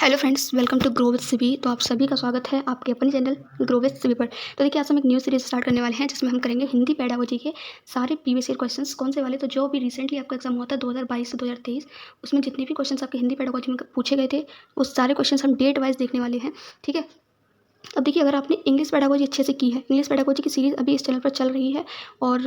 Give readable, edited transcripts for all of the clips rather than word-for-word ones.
Hello friends, welcome to grow with Sibi. तो आप सभी का स्वागत है आपके अपने चैनल ग्रो विद सिबी पर। तो देखिए, आज हम एक न्यू सीरीज स्टार्ट करने वाले हैं जिसमें हम करेंगे हिंदी पेडागोजी के सारे प्रीवियस ईयर क्वेश्चंस। कौन से वाले? तो जो भी रिसेंटली आपका एग्जाम हुआ था 2022 से 2023, उसमें जितने भी क्वेश्चंस आपके हिंदी पेडागोजी में पूछे गए थे, उस सारे क्वेश्चंस हम डेट वाइज देखने वाले हैं। ठीक है। अब देखिए, अगर आपने इंग्लिश पेडागोजी अच्छे से की है, इंग्लिश पेडागोजी की सीरीज़ अभी इस चैनल पर चल रही है और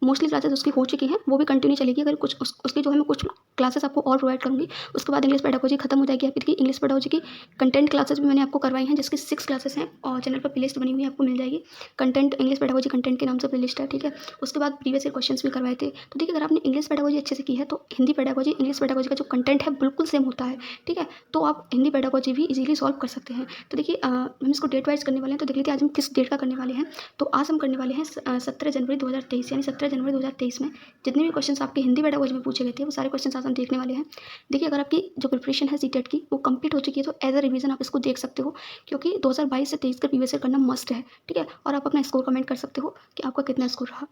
मोस्टली क्लासेस उसकी हो चुकी हैं, वो भी कंटिन्यू चलेगी। अगर कुछ उसकी जो है मैं कुछ क्लासेस आपको और प्रोवाइड करूँगी, उसके बाद इंग्लिश पेडागोजी खत्म हो जाएगी आपकी। देखिए, इंग्लिश पेडागोजी की कंटेंट क्लासेस भी मैंने आपको करवाई हैं, जिसकी 6 क्लासेस हैं और चैनल पर प्लेलिस्ट बनी हुई है, आपको मिल जाएगी। कंटेंट इंग्लिश पेडागोजी कंटेंट के नाम से प्लेलिस्ट है। ठीक है। उसके बाद प्रीवियस ईयर क्वेश्चंस भी करवाए थे। तो देखिए, अगर आपने इंग्लिश पेडागोजी अच्छे से की है, तो हिंदी पेडागोजी इंग्लिश पेडागोजी का जो कंटेंट है बिल्कुल सेम होता है। ठीक है। तो आप हिंदी पेडागोजी भी इजीली सॉल्व कर सकते हैं। तो देखिए, हम इसको डेट वाइज करने वाले हैं। तो देख लीजिए, आज हम किस डेट का करने वाले हैं। तो आज हम करने वाले हैं 17 जनवरी 2023, यानी 17 जनवरी 2023 में जितने भी क्वेश्चंस आपके हिंदी पेडागोजी में पूछे गए थे, वो सारे क्वेश्चंस आज हम देखने वाले हैं। देखिए, अगर आपकी जो प्रिपरेशन है सीटेट की वो कंप्लीट हो चुकी है, तो एज अ रिवीजन आप इसको देख सकते हो, क्योंकि 2022 से 23 का प्रीवियस ईयर करना मस्ट है। ठीक है। और आप अपना स्कोर कमेंट कर सकते हो कि आपका कितना स्कोर रहा।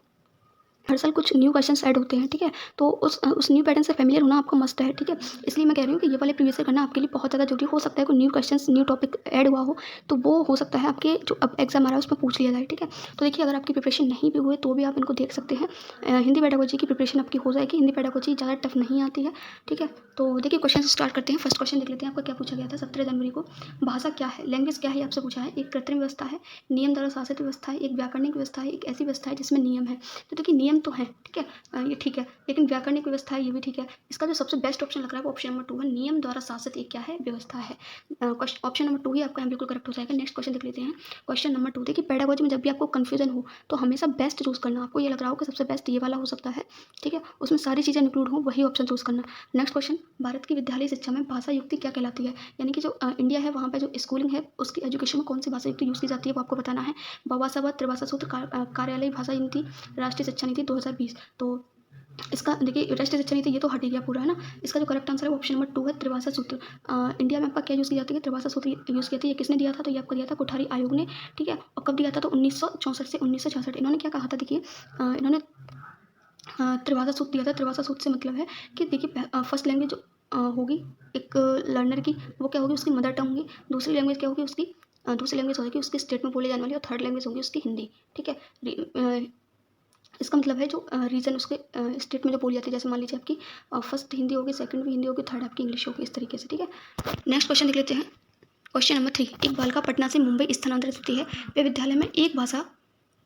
हर साल कुछ न्यू क्वेश्चंस ऐड होते हैं। ठीक है। तो उस न्यू पैटर्न से फेमिलियर होना आपको मस्ट है। ठीक है। इसलिए मैं कह रही हूँ कि ये वाले प्रीवियस ईयर करना आपके लिए बहुत ज़्यादा जरूरी हो सकता है। कोई new questions new topic add हुआ हो, तो वो हो सकता है आपके जो अब एग्जाम आ रहा है उसमें पूछ लिया जाए। ठीक है। तो देखिए, अगर आपकी प्रिपरेशन नहीं भी हुई तो भी आप इनको देख सकते हैं। हिंदी पेडागोजी की प्रिपरेशन आपकी हो जाएगी। हिंदी पेडागोजी ज़्यादा टफ नहीं आती है। ठीक है। तो देखिए, क्वेश्चन स्टार्ट करते हैं। फर्स्ट क्वेश्चन देख लेते हैं, आपका क्या पूछा गया था 17 जनवरी को। भाषा क्या है, लैंग्वेज क्या है, आपसे पूछा है। एक कृत्रिम व्यवस्था है, नियम द्वारा शासित व्यवस्था है, एक व्याकरणिक व्यवस्था है, एक ऐसी व्यवस्था है जिसमें नियम है। तो देखिए, नियम तो है। ठीक है। ये ठीक है, लेकिन व्याकरणिक व्यवस्था है, ये भी ठीक है। इसका जो सबसे बेस्ट ऑप्शन लग रहा है वो ऑप्शन नंबर 2 है, नियम द्वारा शासित एक क्या है, व्यवस्था है। ऑप्शन नंबर 2 ही आपका यहाँ बिल्कुल करेक्ट हो जाएगा। नेक्स्ट क्वेश्चन देख लेते हैं। क्वेश्चन नंबर 2, देखिए, पेडागोजी में जब भी आपको कंफ्यूजन हो तो हमेशा बेस्ट चूज करना। आपको ये लग रहा हो कि सबसे बेस्ट ये वाला हो सकता है, ठीक है, उसमें सारी चीज़ें इंक्लूड हो, वही ऑप्शन चूज करना। नेक्स्ट क्वेश्चन, भारत की विद्यालय शिक्षा में भाषा युक्ति क्या कहलाती है, यानी कि जो इंडिया है वहाँ पे जो स्कूलिंग है उसकी एजुकेशन में कौन सी भाषा युक्ति यूज़ की जाती है, वो आपको बताना है। बहुभाषा व त्रिभाषा सूत्र, कार्यालय भाषा नीति, राष्ट्रीय शिक्षा नीति 2020। तो इसका देखिए, राष्ट्रीय शिक्षा नीति ये तो हट गया पूरा, है ना। इसका जो करेक्ट आंसर है वो ऑप्शन नंबर 2 है, त्रिभाषा सूत्र। इंडिया में आपका क्या यूज़ की जाती है, त्रिभाषा सूत्र यूज़ की जाती है। ये किसने दिया था? तो ये आपको दिया था कोठारी आयोग ने। ठीक है। और कब दिया था? तो 1964 से 1966। इन्होंने क्या कहा था? देखिए, इन्होंने त्रिभाषा सूत्र दिया था। त्रिभाषा सूत्र से मतलब है कि देखिए, फर्स्ट लैंग्वेज होगी एक लर्नर की, वो क्या होगी? उसकी मदर टंग होगी। दूसरी लैंग्वेज क्या होगी उसकी? दूसरी लैंग्वेज होगी उसकी स्टेट में बोली जाने वाली, और थर्ड लैंग्वेज होगी उसकी हिंदी। ठीक है। इसका मतलब है जो रीजन उसके स्टेट में जो बोली जाती है, जैसे मान लीजिए आपकी फर्स्ट हिंदी होगी, सेकंड भी हिंदी होगी, थर्ड आपकी इंग्लिश होगी, इस तरीके से। ठीक है। नेक्स्ट क्वेश्चन देख लेते हैं। क्वेश्चन नंबर 3, एक बालिका पटना से मुंबई स्थानांतरित होती है, वे विद्यालय में एक भाषा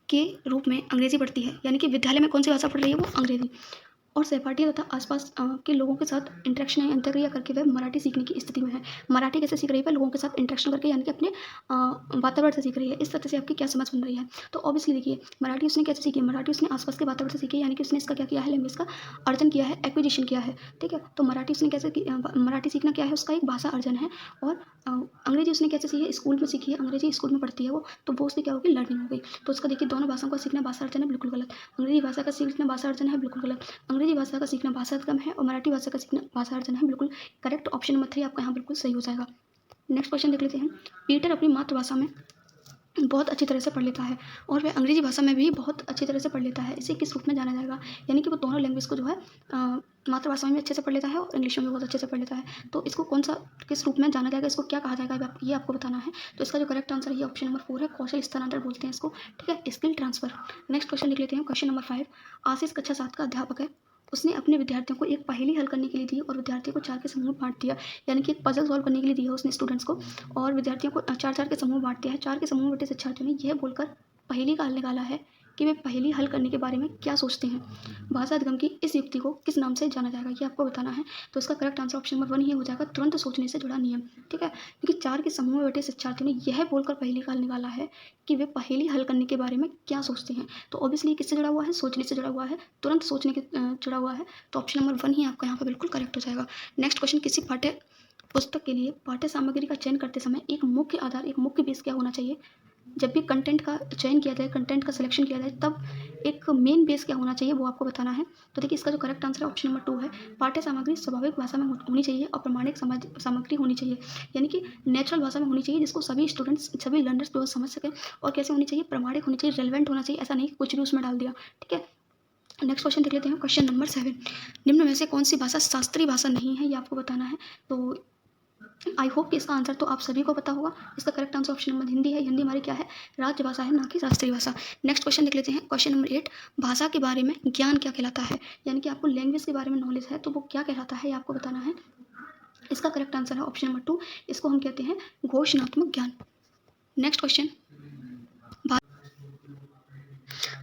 के रूप में अंग्रेजी पढ़ती है, यानी कि विद्यालय में कौन सी भाषा पढ़ रही है? वो अंग्रेजी। और सहपाठी तथा आसपास के लोगों के साथ इंटरेक्शन या अंतर्क्रिया करके वह मराठी सीखने की स्थिति में है। मराठी कैसे सीख रही है? लोगों के साथ इंटरेक्शन करके, यानी कि अपने वातावरण से सीख रही है। इस तरह से आपकी क्या समझ बन रही है? तो ऑब्वियसली देखिए, मराठी उसने कैसे सीखी है? मराठी उसने आसपास के वातावरण से सीखी है, यानी कि उसने इसका क्या किया है? लैंग्वेज का अर्जन किया है, एक्विजिशन किया है। ठीक है। तो मराठी उसने कैसे मराठी सीखना क्या है? उसका एक भाषा अर्जन है। और अंग्रेजी उसने कैसे सीखी है? स्कूल में सीखी है, अंग्रेजी स्कूल में पढ़ती है वो, तो वो उसकी क्या होगी? लर्निंग हो गई। तो उसका देखिए, दोनों भाषाओं का सीखना भाषा अर्जन है, बिल्कुल गलत। अंग्रेजी भाषा का सीखना भाषा अर्जन है, बिल्कुल गलत। अंग्रेजी भाषा का सीखना भाषा गम है, और मराठी भाषा का सीखना भाषा अर्जन है, बिल्कुल करेक्ट। ऑप्शन नंबर 3 आपका यहाँ बिल्कुल सही हो जाएगा। नेक्स्ट क्वेश्चन देख लेते हैं। पीटर अपनी मातृभाषा में बहुत अच्छी तरह से पढ़ लेता है और वह अंग्रेजी भाषा में भी बहुत अच्छी तरह से पढ़ लेता है, इसे किस रूप में जाना जाएगा? यानी कि वो दोनों लैंग्वेज को जो है मातृभाषा में भी अच्छे से पढ़ लेता है और इंग्लिश में भी बहुत अच्छे से पढ़ लेता है। तो इसको कौन सा किस रूप में जाना जाएगा, इसको क्या कहा जाएगा, ये आपको बताना है। तो इसका जो करेक्ट आंसर है ऑप्शन नंबर 4 है, कौशल स्थानांतरण बोलते हैं इसको। ठीक है, स्किल ट्रांसफर। नेक्स्ट क्वेश्चन लिख लेते हैं। क्वेश्चन नंबर 5, आशीष कक्षा 7 का अध्यापक है, उसने अपने विद्यार्थियों को एक पहेली हल करने के लिए दी और विद्यार्थियों को 4 के समूह में बांट दिया, यानी कि एक पजल सॉल्व करने के लिए दिया उसने स्टूडेंट्स को, और विद्यार्थियों को 4-4 के समूह में बांट दिया है। 4 के समूह में बैठे शिक्षार्थियों ने यह बोलकर पहेली का हल निकाला है कि वे पहेली हल करने के बारे में क्या सोचते हैं। भाषा अधिगम की इस युक्ति को किस नाम से जाना जाएगा, ये आपको बताना है। तो इसका करेक्ट आंसर ऑप्शन नंबर 1 ही हो जाएगा, तुरंत सोचने से जुड़ा नियम। ठीक है। क्योंकि 4 के समूह में बैठे शिक्षार्थियों ने यह बोलकर पहेली का हल निकाला है कि वे पहेली हल करने के बारे में क्या सोचते हैं। तो ऑब्वियसली किससे जुड़ा हुआ है? सोचने से जुड़ा हुआ है, तुरंत सोचने के जुड़ा हुआ है। तो ऑप्शन नंबर 1 ही आपका यहाँ पर बिल्कुल करेक्ट हो जाएगा। नेक्स्ट क्वेश्चन, किसी पाठ्य पुस्तक के लिए पाठ्य सामग्री का चयन करते समय एक मुख्य आधार, एक मुख्य बेस क्या होना चाहिए? जब भी कंटेंट का चयन किया जाए, कंटेंट का सिलेक्शन किया जाए, तब एक मेन बेस क्या होना चाहिए, वो आपको बताना है। तो देखिए, इसका जो करेक्ट आंसर है ऑप्शन नंबर 2 है, पाठ्य सामग्री स्वाभाविक भाषा में होनी चाहिए और प्रमाणिक सामग्री होनी चाहिए, यानी कि नेचुरल भाषा में होनी चाहिए, जिसको सभी स्टूडेंट्स, सभी लर्नर्स जो समझ सकें। और कैसे होनी चाहिए? प्रमाणिक होनी चाहिए, रेलिवेंट होना चाहिए, ऐसा नहीं कुछ भी उसमें डाल दिया। ठीक है। नेक्स्ट क्वेश्चन देख लेते हैं। क्वेश्चन नंबर 7, निम्न में से कौन सी भाषा शास्त्रीय भाषा नहीं है, ये आपको बताना है। तो आई होप कि इसका आंसर तो आप सभी को पता होगा। इसका correct answer option number Hindi है। हिंदी हमारी क्या है, राजभाषा है, ना कि राष्ट्रीय भाषा। नेक्स्ट क्वेश्चन देख लेते हैं। क्वेश्चन नंबर 8, भाषा के बारे में ज्ञान क्या कहलाता है? यानी कि आपको लैंग्वेज के बारे में नॉलेज है तो वो क्या कहलाता है, ये आपको बताना है। इसका करेक्ट आंसर है ऑप्शन नंबर 2, इसको हम कहते हैं घोषणात्मक ज्ञान। नेक्स्ट क्वेश्चन,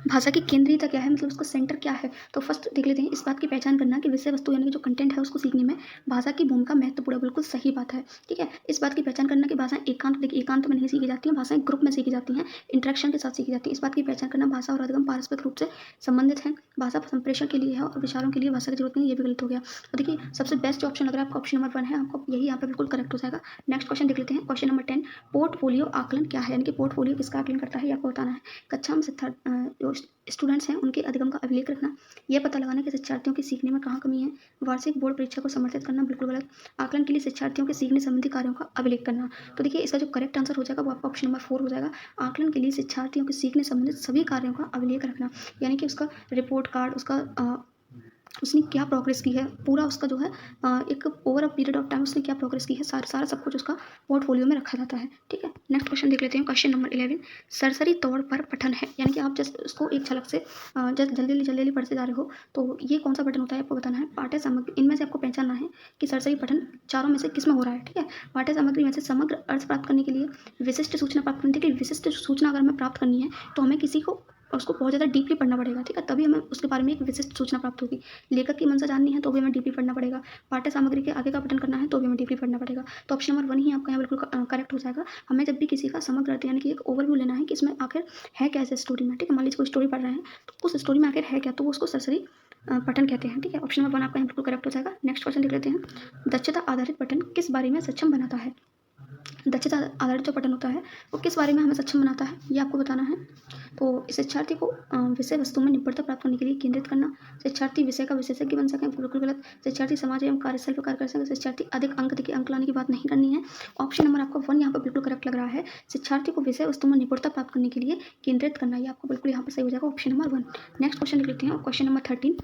भाषा की केंद्रीयता क्या है, मतलब उसका सेंटर क्या है? तो फर्स्ट देख लेते हैं, इस बात की पहचान करना कि विषय वस्तु यानी कि जो कंटेंट है उसको सीखने में भाषा की भूमिका महत्वपूर्ण है। बिल्कुल सही बात है, ठीक है। इस बात की पहचान करना कि भाषाएं एकांत में नहीं सीखी जाती हैं, भाषाएं ग्रुप में सीखी जाती हैं, इंटरेक्शन के साथ सीखी जाती है। इस बात की पहचान करना, भाषा और अधिगम पारस्परिक रूप से संबंधित हैं, भाषा संप्रेषण के लिए है और विचारों के लिए भाषा की जरूरत नहीं, ये भी गलत हो गया। तो देखिए सबसे बेस्ट जो ऑप्शन लग रहा है आपका ऑप्शन नंबर 1 है, आपको यही यहाँ पर बिल्कुल करेक्ट हो जाएगा। नेक्स्ट क्वेश्चन देख लेते हैं। क्वेश्चन नंबर 10, पोर्टफोलियो आकलन क्या है? यानी कि पोर्टफोलियो किसका आकलन करता है, ये आपको बताना है। कक्षा में स्टूडेंट्स हैं उनके अधिगम का अभिलेख रखना, यह पता लगाना कि शिक्षार्थियों के सीखने में कहाँ कमी है, वार्षिक बोर्ड परीक्षा को समर्थित करना, बिल्कुल गलत। आकलन के लिए शिक्षार्थियों के सीखने संबंधी कार्यों का अभिलेख करना। तो देखिए इसका जो करेक्ट आंसर हो जाएगा वो आपका ऑप्शन नंबर 4 हो जाएगा। आकलन के लिए शिक्षार्थियों के सीखने संबंधित सभी कार्यों का अभिलेख रखना, यानी कि उसका रिपोर्ट कार्ड, उसका उसने क्या प्रोग्रेस की है, पूरा उसका जो है एक over a period of time उसने क्या प्रोग्रेस की है, सारा सब कुछ उसका पोर्टफोलियो में रखा जाता है, ठीक है। नेक्स्ट क्वेश्चन देख लेते हैं। क्वेश्चन नंबर 11, सरसरी तौर पर पठन है, यानी कि आप जस्ट उसको एक झलक से जस्ट जल्दी पढ़ते जा रहे हो तो ये कौन सा पठन होता है आपको बताना है। पाठ्य सामग्री, इनमें से आपको पहचानना है कि सरसरी पठन चारों में से किस में हो रहा है, ठीक है। पाठ्य सामग्री में से समग्र अर्थ प्राप्त करने के लिए, विशिष्ट सूचना प्राप्त करने के लिए, विशिष्ट सूचना अगर हमें प्राप्त करनी है तो हमें किसी को उसको बहुत ज़्यादा डीपली पढ़ना पड़ेगा, ठीक है, तभी हमें उसके बारे में एक विशिष्ट सूचना प्राप्त होगी। लेखक की मंशा जाननी है तो भी हमें डीपली पढ़ना पड़ेगा। पाठ्य सामग्री के आगे का पठन करना है तो भी हमें डीपली पढ़ना पड़ेगा। तो ऑप्शन नंबर 1 ही आपका यहाँ बिल्कुल करेक्ट हो जाएगा। हमें जब भी किसी का समग्र अर्थ यानी कि एक ओवरव्यू लेना है कि इसमें आखिर है क्या इस स्टोरी में, ठीक है। मान लीजिए कोई स्टोरी पढ़ रहे हैं तो उस स्टोरी में आखिर है क्या, तो वो उसको सरसरी पठन कहते हैं, ठीक है। ऑप्शन नंबर 1 आपका यहाँ बिल्कुल करेक्ट हो जाएगा। नेक्स्ट क्वेश्चन देख लेते हैं। दक्षता आधारित पठन किस बारे में सक्षम बनाता है? दक्षता आधारित जो पठन होता है वो किस बारे में हमें सक्षम बनाता है, ये आपको बताना है। तो शिक्षार्थी को विषय वस्तु में निपुणता प्राप्त करने के लिए केंद्रित करना, शिक्षार्थी विषय का विशेषज्ञ बन सकें, बिल्कुल गलत। शिक्षार्थी समाज एवं कार्यस्थल पर कार्य कर सकें, शिक्षार्थी अधिक अंक देखिए, अंक लाने की बात नहीं करनी है। ऑप्शन नंबर आपका 1 यहाँ पर बिल्कुल करेक्ट लग रहा है। शिक्षार्थी को विषय वस्तु में निपुणता प्राप्त करने के लिए केंद्रित करना, ये आपको बिल्कुल यहाँ पर सही हो जाएगा, ऑप्शन नंबर 1। नेक्स्ट क्वेश्चन लिख लेते हैं। क्वेश्चन नंबर 13,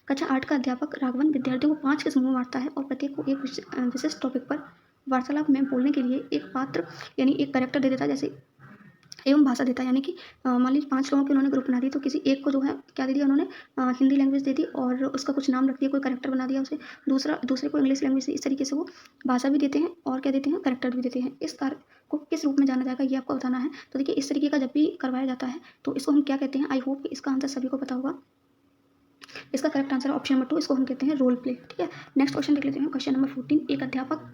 कक्षा 8 का अध्यापक राघवन विद्यार्थियों को 5 के समूह में बांटता है और प्रत्येक को एक विशिष्ट टॉपिक पर वार्तालाप में बोलने के लिए एक पात्र यानी एक कैरेक्टर दे देता है, जैसे एवं भाषा देता है। यानी कि मान लीजिए 5 लोगों के उन्होंने ग्रुप बना दी, तो किसी एक को जो है क्या दे दिया उन्होंने, हिंदी लैंग्वेज दे दी और उसका कुछ नाम रख दिया, कोई कैरेक्टर बना दिया उसे। दूसरे को इंग्लिश लैंग्वेज, इस तरीके से वो भाषा भी देते हैं और क्या देते हैं, कैरेक्टर भी देते हैं। इस कार्य को किस रूप में जाना जाएगा ये आपको बताना है। तो देखिए इस तरीके का जब भी करवाया जाता है तो इसको हम क्या कहते हैं। आई होप इसका आंसर सभी को पता होगा। इसका करेक्ट आंसर है ऑप्शन नंबर 2, इसको हम कहते हैं रोल प्ले, ठीक है। नेक्स्ट क्वेश्चन देख लेते हैं। क्वेश्चन नंबर 14, एक अध्यापक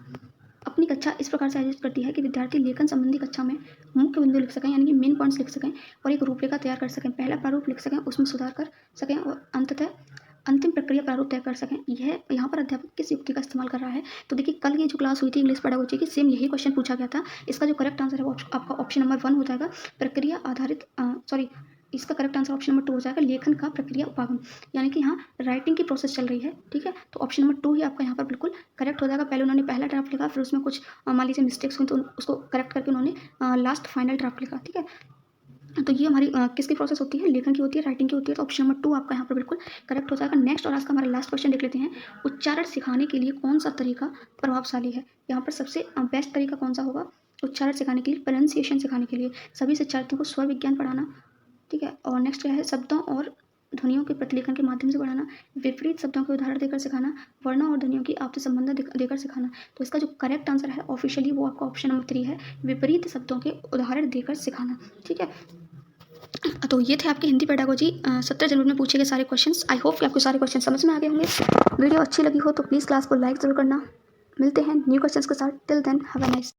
अपनी कक्षा इस प्रकार से आयोजित करती है कि विद्यार्थी लेखन संबंधी कक्षा में मुख्य बिंदु लिख सकें, यानी कि मेन पॉइंट्स लिख सकें और एक रूपरेखा तैयार कर सकें, पहला प्रारूप लिख सकें, उसमें सुधार कर सकें और अंततः अंतिम प्रक्रिया प्रारूप तय कर सकें। यह यहाँ पर अध्यापक किस युक्ति का इस्तेमाल कर रहा है? तो देखिए कल ये जो क्लास हुई थी इंग्लिश पेडागोजी की, सेम यही क्वेश्चन पूछा गया था। इसका जो करेक्ट आंसर है वो आपका ऑप्शन नंबर 1 हो जाएगा, प्रक्रिया आधारित इसका करेक्ट आंसर ऑप्शन नंबर 2 हो जाएगा, लेखन का प्रक्रिया उपागम, यानी कि यहाँ राइटिंग की प्रोसेस चल रही है, ठीक है। तो ऑप्शन नंबर 2 ही आपका यहाँ पर बिल्कुल करेक्ट हो जाएगा। पहले उन्होंने पहला ड्राफ्ट लिखा, फिर उसमें कुछ मान लीजिए मिस्टेक्स हुई तो उसको करेक्ट करके उन्होंने लास्ट फाइनल ड्राफ्ट लिखा, ठीक है। तो ये हमारी किसकी प्रोसेस होती है, लेखन की होती है, राइटिंग की होती है। तो ऑप्शन नंबर 2 आपका यहाँ पर बिल्कुल करेक्ट हो जाएगा। नेक्स्ट और आज का हमारा लास्ट क्वेश्चन देख लेते हैं। उच्चारण सिखाने के लिए कौन सा तरीका प्रभावशाली है? यहाँ पर सबसे बेस्ट तरीका कौन सा होगा उच्चारण सिखाने के लिए? प्रोनाउंसिएशन सिखाने के लिए सभी शिक्षार्थियों को स्वर विज्ञान पढ़ाना, ठीक है। और नेक्स्ट क्या है, शब्दों और ध्वनियों के प्रतिलेखन के माध्यम से पढ़ाना, विपरीत शब्दों के उदाहरण देकर सिखाना, वर्णों और ध्वनियों की आपसी संबंध देकर सिखाना। तो इसका जो करेक्ट आंसर है ऑफिशियली वो आपका ऑप्शन नंबर 3 है, विपरीत शब्दों के उदाहरण देकर सिखाना, ठीक है। तो ये थे आपके हिंदी पेडागोजी 17 जनवरी में पूछे गए सारे क्वेश्चंस। आई होप कि आपको सारे क्वेश्चन समझ में आ गए होंगे। वीडियो अच्छी लगी हो तो प्लीज़ क्लास को लाइक जरूर करना। मिलते हैं न्यू क्वेश्चंस के साथ। Till then have a nice